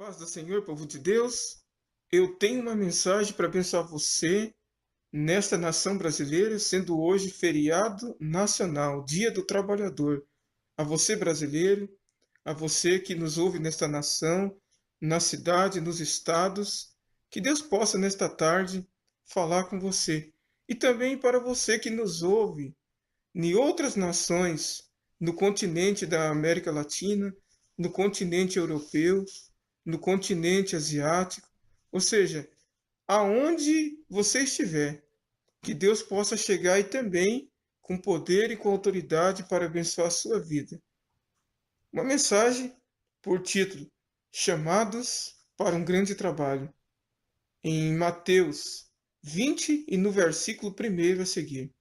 Paz do Senhor, povo de Deus. Eu tenho uma mensagem para abençoar você nesta nação brasileira, sendo hoje feriado nacional, Dia do Trabalhador. A você, brasileiro, a você que nos ouve nesta nação, na cidade, nos estados, que Deus possa nesta tarde falar com você. E também para você que nos ouve em outras nações, no continente da América Latina, no continente europeu, no continente asiático, ou seja, aonde você estiver, que Deus possa chegar e também com poder e com autoridade para abençoar a sua vida. Uma mensagem por título: Chamados para um grande trabalho, em Mateus 20 e no versículo 1 a seguir.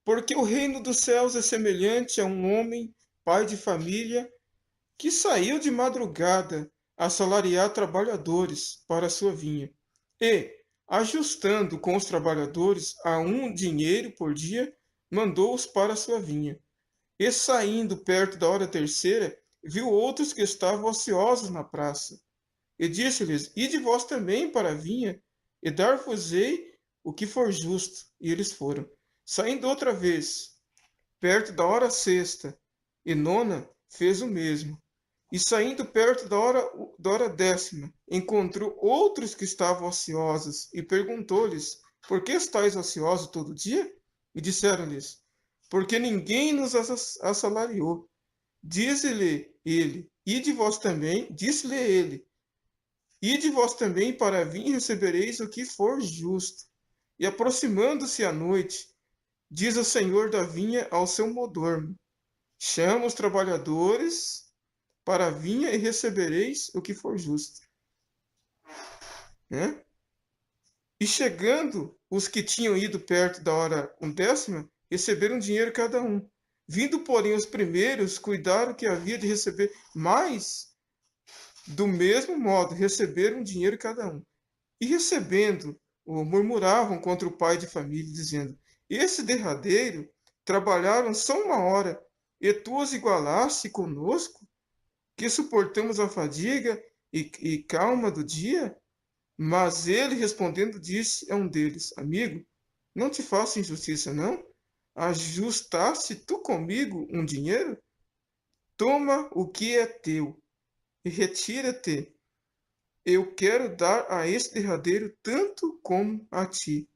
Porque o reino dos céus é semelhante a um homem, pai de família, que saiu de madrugada a assalariar trabalhadores para a sua vinha, e, ajustando com os trabalhadores a um dinheiro por dia, mandou-os para a sua vinha. E saindo perto da hora terceira, viu outros que estavam ociosos na praça, e disse-lhes: Ide vós também para a vinha, e dar-vos-ei o que for justo. E eles foram. Saindo outra vez, perto da hora sexta e nona, fez o mesmo. E saindo perto da hora décima, encontrou outros que estavam ociosos e perguntou-lhes: Por que estáis ociosos todo dia? E disseram-lhes: Porque ninguém nos assalariou. Disse-lhe ele: Ide vós também, disse-lhe ele: Ide vós também para a vinha e recebereis o que for justo. E aproximando-se a noite, diz o senhor da vinha ao seu mordomo: Chama os trabalhadores para a vinha e recebereis o que for justo. Né? E chegando os que tinham ido perto da hora undécima, receberam dinheiro cada um. Vindo, porém, os primeiros, cuidaram que havia de receber mais, do mesmo modo, receberam dinheiro cada um. E recebendo, murmuravam contra o pai de família, dizendo: Esse derradeiro trabalharam só uma hora, e tu os igualaste conosco, que suportamos a fadiga e calma do dia? Mas ele, respondendo, disse a um deles: Amigo, não te faço injustiça, não? Ajustaste tu comigo um dinheiro? Toma o que é teu e retira-te. Eu quero dar a este derradeiro tanto como a ti.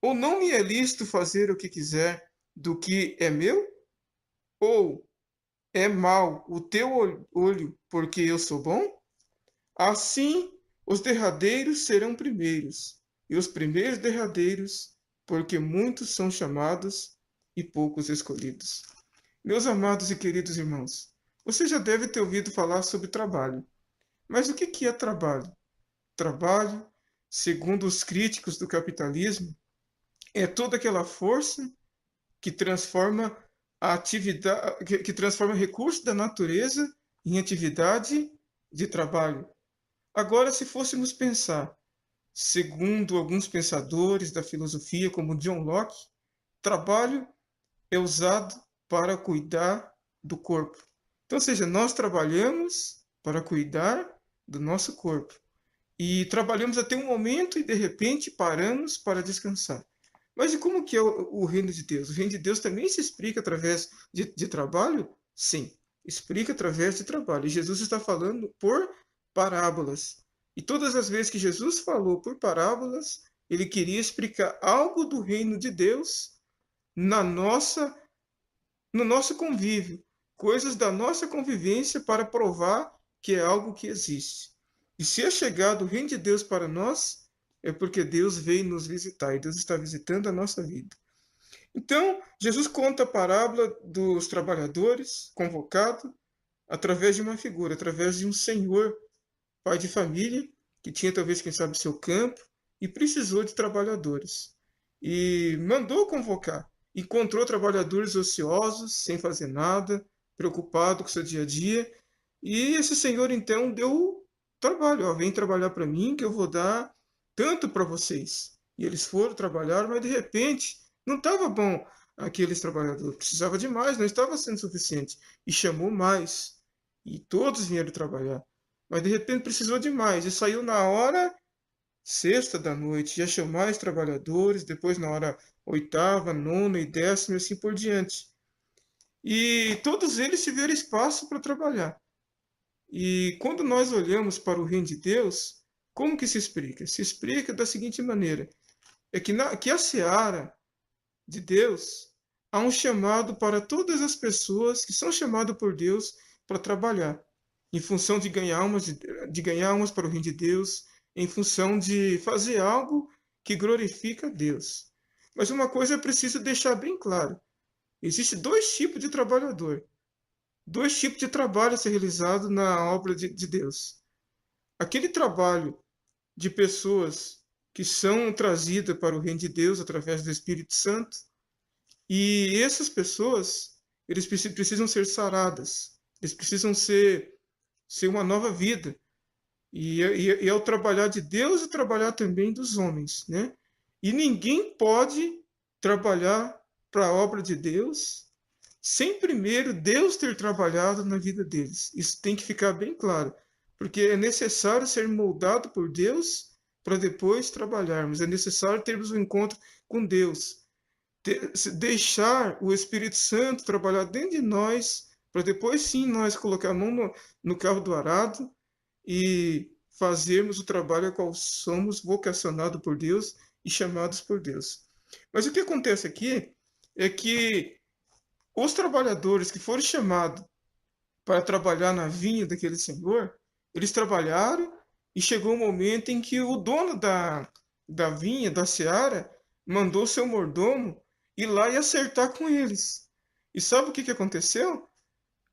Ou não me é lícito fazer o que quiser do que é meu? Ou é mau o teu olho porque eu sou bom? Assim, os derradeiros serão primeiros, e os primeiros derradeiros, porque muitos são chamados e poucos escolhidos. Meus amados e queridos irmãos, você já deve ter ouvido falar sobre trabalho. Mas o que é trabalho? Trabalho, segundo os críticos do capitalismo, é toda aquela força que transforma a atividade, que transforma recursos da natureza em atividade de trabalho. Agora, se fôssemos pensar, segundo alguns pensadores da filosofia, como John Locke, trabalho é usado para cuidar do corpo. Então, ou seja, nós trabalhamos para cuidar do nosso corpo. E trabalhamos até um momento e, de repente, paramos para descansar. Mas e como que é o reino de Deus? O reino de Deus também se explica através de trabalho? Sim, explica através de trabalho. E Jesus está falando por parábolas. E todas as vezes que Jesus falou por parábolas, ele queria explicar algo do reino de Deus na nossa, no nosso convívio, coisas da nossa convivência para provar que é algo que existe. E se é chegado o reino de Deus para nós, é porque Deus veio nos visitar e Deus está visitando a nossa vida. Então, Jesus conta a parábola dos trabalhadores convocados através de uma figura, através de um senhor, pai de família, que tinha talvez, quem sabe, seu campo e precisou de trabalhadores. E mandou convocar. Encontrou trabalhadores ociosos, sem fazer nada, preocupado com seu dia a dia. E esse senhor, então, deu trabalho. Ó, vem trabalhar para mim que eu vou dar tanto para vocês. E eles foram trabalhar, mas de repente não estava bom aqueles trabalhadores. Precisava de mais, não estava sendo suficiente. E chamou mais. E todos vieram trabalhar. mas de repente precisou de mais e saiu na hora sexta da noite, já achou mais trabalhadores, depois na hora oitava, nona e décima e assim por diante. E todos eles tiveram espaço para trabalhar. E quando nós olhamos para o reino de Deus, como que se explica? Se explica da seguinte maneira: é que a seara de Deus há um chamado para todas as pessoas que são chamadas por Deus para trabalhar, em função de ganhar almas para o reino de Deus, em função de fazer algo que glorifica a Deus. Mas uma coisa é preciso deixar bem claro: existe dois tipos de trabalhador, dois tipos de trabalho a ser realizado na obra de Deus. Aquele trabalho de pessoas que são trazidas para o reino de Deus através do Espírito Santo, e essas pessoas, eles precisam ser saradas, eles precisam ser uma nova vida. E é o trabalhar de Deus e trabalhar também dos homens, né? E ninguém pode trabalhar para a obra de Deus sem primeiro Deus ter trabalhado na vida deles. Isso tem que ficar bem claro, porque é necessário ser moldado por Deus para depois trabalharmos. É necessário termos um encontro com Deus, deixar o Espírito Santo trabalhar dentro de nós, para depois sim nós colocar a mão no carro do arado e fazermos o trabalho ao qual somos vocacionados por Deus e chamados por Deus. Mas o que acontece aqui é que os trabalhadores que foram chamados para trabalhar na vinha daquele senhor, eles trabalharam e chegou um momento em que o dono da vinha, da seara, mandou seu mordomo ir lá e acertar com eles. E sabe o que aconteceu?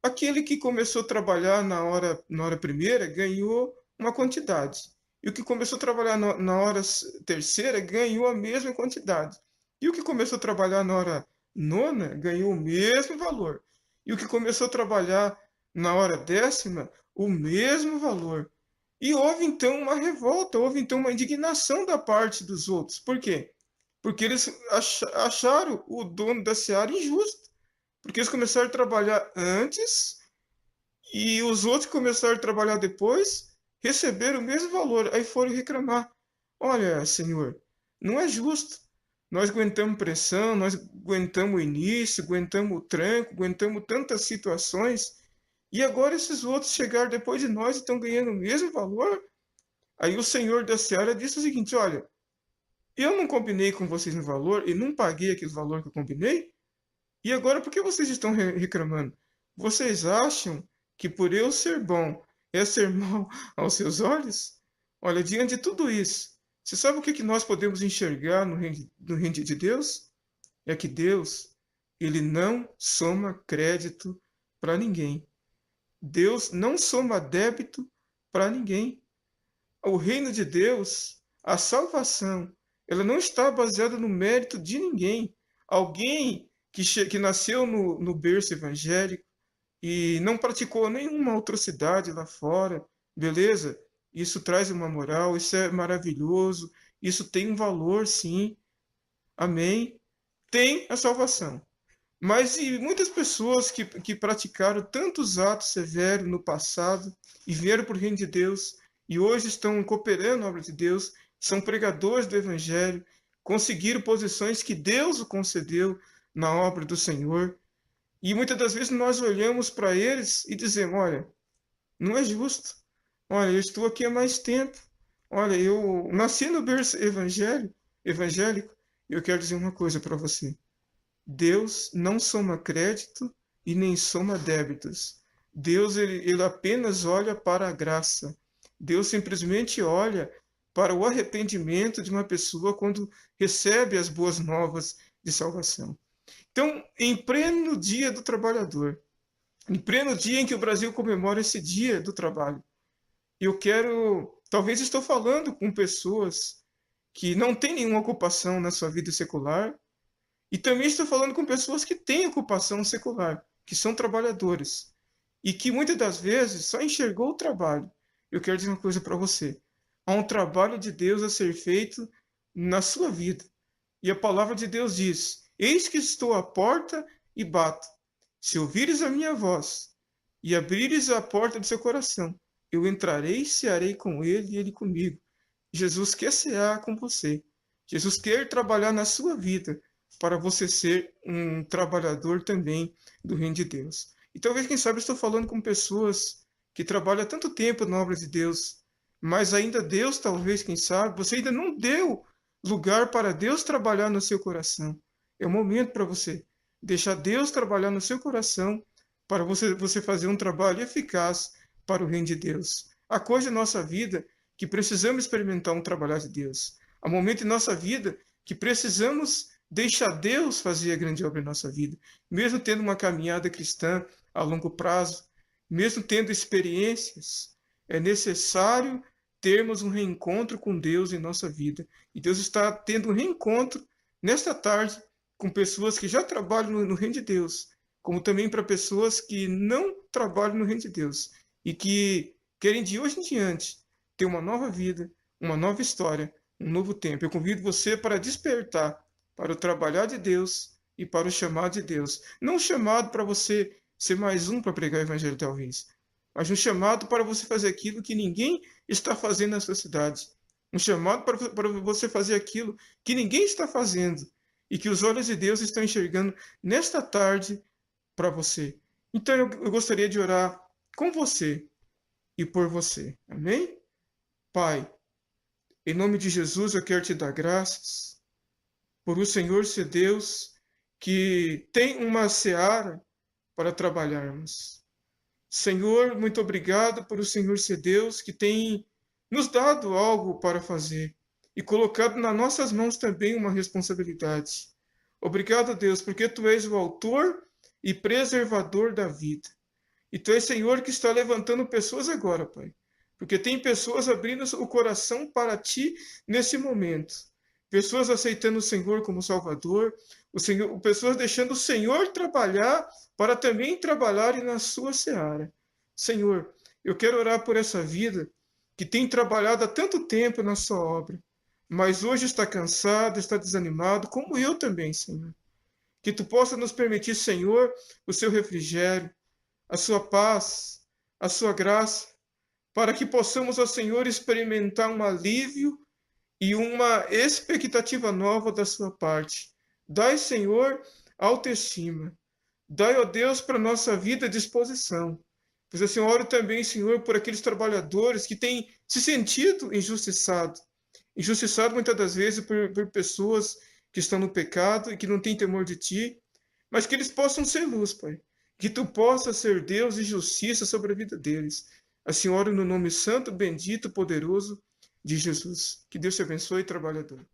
Aquele que começou a trabalhar na hora primeira ganhou uma quantidade. E o que começou a trabalhar na hora terceira ganhou a mesma quantidade. E o que começou a trabalhar na hora nona ganhou o mesmo valor. E o que começou a trabalhar na hora décima, o mesmo valor. E houve então uma revolta, houve então uma indignação da parte dos outros. Por quê? Porque eles acharam o dono da seara injusto. Porque eles começaram a trabalhar antes e os outros que começaram a trabalhar depois receberam o mesmo valor. Aí foram reclamar. Olha, senhor, não é justo. Nós aguentamos pressão, nós aguentamos o início, aguentamos o tranco, aguentamos tantas situações. E agora esses outros chegaram depois de nós e estão ganhando o mesmo valor? Aí o senhor da seara disse o seguinte: olha, eu não combinei com vocês no valor e não paguei aquele valor que eu combinei. E agora por que vocês estão reclamando? Vocês acham que por eu ser bom é ser mal aos seus olhos? Olha, diante de tudo isso, você sabe o que nós podemos enxergar no reino de Deus? É que Deus, ele não soma crédito para ninguém. Deus não soma débito para ninguém. O reino de Deus, a salvação, ela não está baseada no mérito de ninguém. Alguém que nasceu no berço evangélico e não praticou nenhuma atrocidade lá fora, beleza? Isso traz uma moral, isso é maravilhoso, isso tem um valor, sim. Amém? Tem a salvação. Mas e muitas pessoas que praticaram tantos atos severos no passado e vieram para o reino de Deus e hoje estão cooperando na obra de Deus, são pregadores do Evangelho, conseguiram posições que Deus o concedeu na obra do Senhor. E muitas das vezes nós olhamos para eles e dizemos: olha, não é justo. Olha, eu estou aqui há mais tempo. Olha, eu nasci no berço evangélico. Eu quero dizer uma coisa para você. Deus não soma crédito e nem soma débitos. Deus ele apenas olha para a graça. Deus simplesmente olha para o arrependimento de uma pessoa quando recebe as boas novas de salvação. Então, em pleno dia do trabalhador, em pleno dia em que o Brasil comemora esse dia do trabalho, talvez estou falando com pessoas que não têm nenhuma ocupação na sua vida secular, e também estou falando com pessoas que têm ocupação secular, que são trabalhadores, e que muitas das vezes só enxergou o trabalho. Eu quero dizer uma coisa para você. Há um trabalho de Deus a ser feito na sua vida. E a palavra de Deus diz: eis que estou à porta e bato. Se ouvires a minha voz e abrires a porta do seu coração, eu entrarei, cearei com ele e ele comigo. Jesus quer cear com você. Jesus quer trabalhar na sua vida para você ser um trabalhador também do reino de Deus. E talvez, quem sabe, eu estou falando com pessoas que trabalham há tanto tempo na obra de Deus, mas ainda Deus, talvez, quem sabe, você ainda não deu lugar para Deus trabalhar no seu coração. É o momento para você deixar Deus trabalhar no seu coração para você fazer um trabalho eficaz para o reino de Deus. Há coisa em nossa vida que precisamos experimentar um trabalhar de Deus. Há momento em nossa vida que precisamos deixar Deus fazer a grande obra em nossa vida. Mesmo tendo uma caminhada cristã a longo prazo, mesmo tendo experiências, é necessário termos um reencontro com Deus em nossa vida. E Deus está tendo um reencontro nesta tarde com pessoas que já trabalham no reino de Deus, como também para pessoas que não trabalham no reino de Deus e que querem de hoje em diante ter uma nova vida, uma nova história, um novo tempo. Eu convido você para despertar para o trabalhar de Deus e para o chamado de Deus. Não um chamado para você ser mais um para pregar o evangelho, talvez, mas um chamado para você fazer aquilo que ninguém está fazendo na sua cidade. Um chamado para você fazer aquilo que ninguém está fazendo e que os olhos de Deus estão enxergando nesta tarde para você. Então eu gostaria de orar com você e por você. Amém? Pai, em nome de Jesus eu quero te dar graças por o Senhor ser Deus que tem uma seara para trabalharmos. Senhor, muito obrigado por o Senhor ser Deus que tem nos dado algo para fazer e colocado nas nossas mãos também uma responsabilidade. Obrigado, Deus, porque Tu és o autor e preservador da vida. E Tu és, Senhor, que está levantando pessoas agora, Pai. Porque tem pessoas abrindo o coração para Ti nesse momento. Pessoas aceitando o Senhor como Salvador, pessoas deixando o Senhor trabalhar para também trabalharem na sua seara. Senhor, eu quero orar por essa vida que tem trabalhado há tanto tempo na sua obra, mas hoje está cansado, está desanimado, como eu também, Senhor. Que Tu possa nos permitir, Senhor, o Seu refrigério, a Sua paz, a Sua graça, para que possamos, ó Senhor, experimentar um alívio e uma expectativa nova da Sua parte. Dai, Senhor, autoestima. Dai, ó Deus, para a nossa vida disposição. Pois assim, oro também, Senhor, por aqueles trabalhadores que têm se sentido injustiçados. Injustiçado muitas das vezes por pessoas que estão no pecado e que não têm temor de Ti, mas que eles possam ser luz, Pai. Que Tu possas ser Deus e justiça sobre a vida deles. Assim oro no nome santo, bendito, poderoso de Jesus. Que Deus te abençoe, trabalhador.